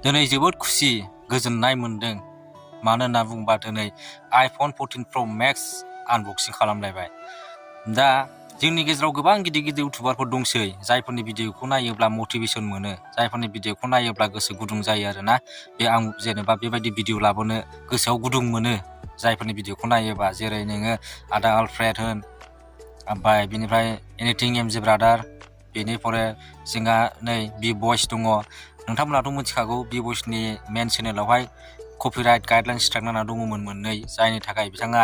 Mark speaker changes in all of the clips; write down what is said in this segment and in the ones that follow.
Speaker 1: दिनै जोबोद खुसि गोजोननाय मोन्दों मानो होनना बुङोबा दिनै आइफन 14 प्र मेक्स आनबक्सिं खालामलायबाय। दा जोंनि गेजेराव गोबां गिदिर गिदिर इउटुबारफोर दंसै जायफोरनि भिडिअखौ नायोब्ला मटिभेसन मोनो, जायफोरनि भिडिअखौ नायोब्ला गोसो गुदुं जायो आरोना। आं जेनेबा बेबायदि भिडिअ लाबोनो गोसोआव गुदुं मोनो जायफोरनि भिडिअखौ नायोबा, जेरै नोङो आदा आलफ्रेड होन, ओमफ्राय बिनिफ्राय एनिथिं एमजे ब्रादार, बेनिफ्राय जोंहा नै बि बयस दङ। नोंथांमोनाथ' मिथिखागौ बि बयसनि मेन चेनेलावहाय कपिराइट गाइडलाइन स्ट्राइक नांना दङमोन मोननै, जायनि थाखाय बिथाङा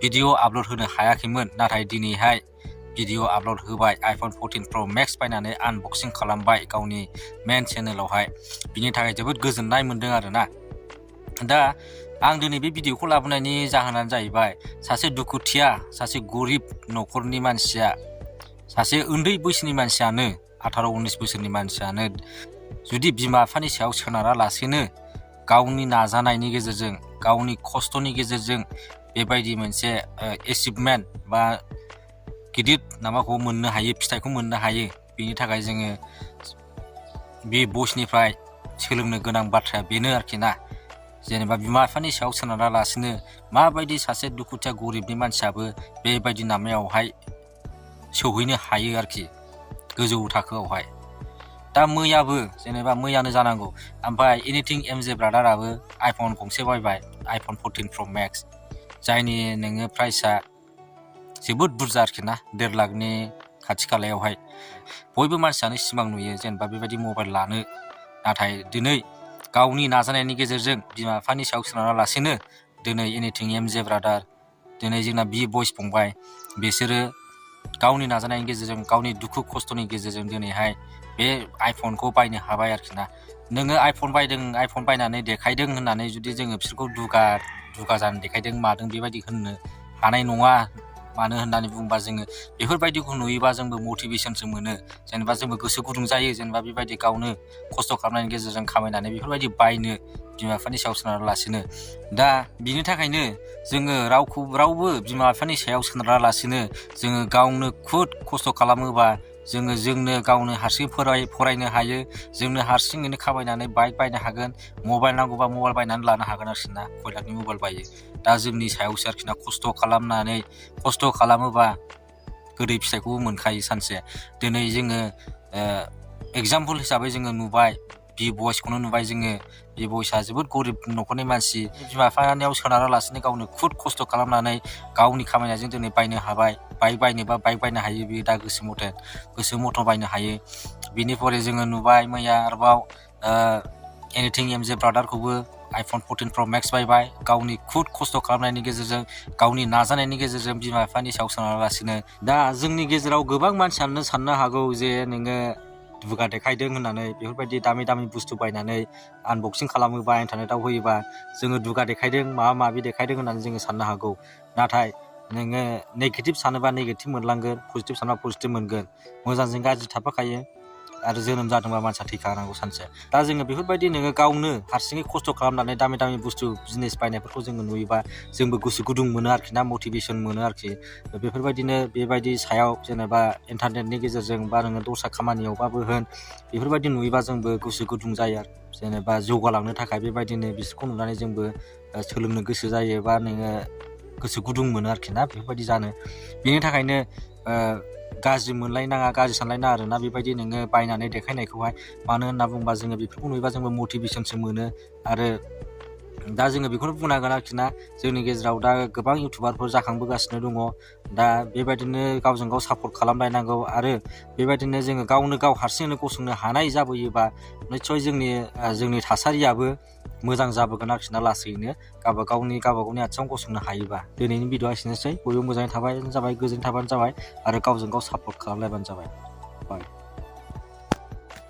Speaker 1: भिडिअ आपल'ड होनो हायाखैमोन। नाथाय दिनैहाय भिडिअ आपल'ड होबाय, आइफन 14 प्र मेक्स बायनानै आनबक्सिं खालामबाय गावनि मेन चेनेलावहाय। बिनि थाखाय जोबोद गोजोननाय मोन्दों आरोना। दा आं दिनै बे भिडिअखौ लाबोनायनि जाहोनानो जाहैबाय, सासे दुखुथिया, सासे गरिब न'खरनि मानसिया, सासे उन्दै बैसोनि मानसियानो, 18-19 बोसोरनि मानसियानो जुदि बिमा बिफानि सायाव सोनारालासेनो गावनि नाजानायनि गेजेरजों, गावनि खस्थ'नि गेजेरजों बेबायदि मोनसे एचिभमेन्ट बा गिदिर माबाखौ मोननो हायो, फिथाइखौ मोननो हायो। बेनि थाखाय जोङो बे बयसनिफ्राय सोलोंनो गोनां बाथ्राया बेनो आरोखि ना। जेनेबा बिमा बिफानि सायाव सोनारालासिनो माबायदि सासे दुखुथिया गरिबनि मानसियाबो बेबायदि लामायावहाय सौहैनो हायो आरोखि, गोजौ थाखोआवहाय। दा मैयानो जानांगौ, ओमफ्राय एनिथिं एमजे ब्रादाराबो आइफन गंसे बायबाय, आइफन 14 प्र मेक्स, जायनि नोङो प्राइसआ जोबोद बुरजा आरोखि ना, 1.5 लाखनि खाथि खालायावहाय। बयबो मानसियानो सिमां नुयो जेनेबा बेबायदि मबाइल लानो। नाथाय दिनै गावनि नाजानायनि गेजेरजों बिमा बिफानि सायाव सोनारालासेनो दिनै एनिथिं एमजे ब्रादार, दिनै जोंना बि बयस फंबाय, बिसोरो गावनि नाजानायनि गेजेरजों, गावनि दुखु खस्थ'नि गेजेरजों दिनैहाय बे आइफनखौ बायनो हाबाय आरोखि ना। नोङो आइफन बायदों, आइफन बायनानै देखायदों होननानै जुदि जोङो बिसोरखौ दुगा जानो देखायदों मादों बेबायदि होननो हानाय नङा। मानो होननानै बुङोबा जोङो बेफोरबायदिखौ नुयोबा जोंबो मटिभेसनसो मोनो, जेनेबा जोंबो गोसो गुदुं जायो, जेनेबा बेबायदि गावनो खस्थ' खालामनायनि गेजेरजों खामायनानै बेफोरबायदि बायनो बिमा बिफानि सायाव सोनारालासिनो। दा बिनि थाखायनो जोङो रावबो बिमा बिफानि सायाव सोनारालासिनो जोङो गावनो खुद खस्थ' खालामोबा जोंनो गावनो हारसिं फरायनो हायो, जोंनो हारसिङैनो खामायनानै बाइक बायनो हागोन, मबाइल नांगौबा मबाइल बायनानै लानो हागोन आरोखि ना। कय लाखनि मबाइल बायो, दा जोंनि सायावसो आरोखि ना। खस्थ' खालामोबा गोदै फिथाइखौबो मोनखायो सानसे। दिनै जोङो एगजामपोल हिसाबै जोङो नुबाय, बि बयसखौनो नुबाय जोङो। बि बयसआ जोबोद गरिब न'खरनि मानसि, बिमा बिफानियाव सोनारालासिनो गावनो खुद खस्थ' खालामनानै गावनि खामायनायजों दिनै बायनो हाबाय। बाइक बायनोबा बाइक बायनो हायो, बियो दा गोसो मथ' बायनो हायो। बिनिफ्राय जोङो नुबाय मैया आरोबाव एनिथिं एमजे ब्रादारखौबो आइफन 14 प्र मेक्स बायबाय, गावनि खुद खस्थ' खालामनायनि गेजेरजों, गावनि नाजानायनि गेजेरजों बिमा बिफानि सायाव सोनारालासिनो। दा जोंनि गेजेराव गोबां मानसियानो साननो हागौ जे नोङो दुगा देखायदों होननानै, बेफोरबायदि दामि बुस्थु बायनानै आनबक्सिं खालामोबा, इन्टारनेटाव होयोबा जोङो दुगा देखायदों, माबा माबि देखायदों होननानै जोङो साननो हागौ। नाथाय नोङो नेगेटिभ सानोबा नेगेटिभ मोनलांगोन, पजिटिभ सानोबा पजिटिभ मोनगोन। मोजांजों गाज्रि थाफाखायो, आरो जोनोम जादोंबा मानसिया थैखानांगौ सानसे। दा जोङो बेफोरबायदि नोङो गावनो हारसिङै खस्थ' खालामनानै दामि बुस्थु बिजनेस बायनायफोरखौ जोङो नुयोबा जोंबो गोसो गुदुं मोनो आरोखि ना, मटिभेसन मोनो आरोखि। बेफोरबायदिनो बेबायदि सायाव जेनेबा इन्टारनेटनि गेजेरजों बा नोङो दस्रा खामानियावबाबो होन, बेफोरबायदि नुयोबा जोंबो गोसो गुदुं जायो आरो। जेनेबा जौगालांनो थाखाय बेबायदिनो बिसोरखौ नुनानै जोंबो सोलोंनो गोसो जायो, बा नोङो गोसो गुदुं मोनो आरोखि ना बेफोरबायदि जानो। बेनि थाखायनो गाज्रि मोनलायनाङा, गाज्रि सानलायनाङा आरोना बेबायदि नोङो बायनानै देखायनायखौहाय। मानो होनना बुङोबा जोङो बेफोरखौ नुयोबा जोंबो मटिभेसनसो मोनो। आरो दा जोङो बेखौनो बुंनांगोन आरोखि ना, जोंनि गेजेराव दा गोबां इउटुबारफोर जाखांबोगासिनो दङ। दा बेबायदिनो गावजों गाव सापर्ट खालामलायनांगौ, आरो बेबायदिनो जोङो गावनो गाव हारसिङैनो गसंनो हानाय जाबोयोबा निस्सय जोंनि थासारियाबो मोजां जाबोगोन आरोखि ना, लासैनो गावबा गावनि आथिङाव गसंनो हायोबा। दिनैनि भिडिअआ एसेनोसै, बयबो मोजाङै थाबानो जाबाय, गोजोन थाबानो जाबाय, आरो गावजों गाव सापर्ट खालामलायबानो जाबाय। बाय।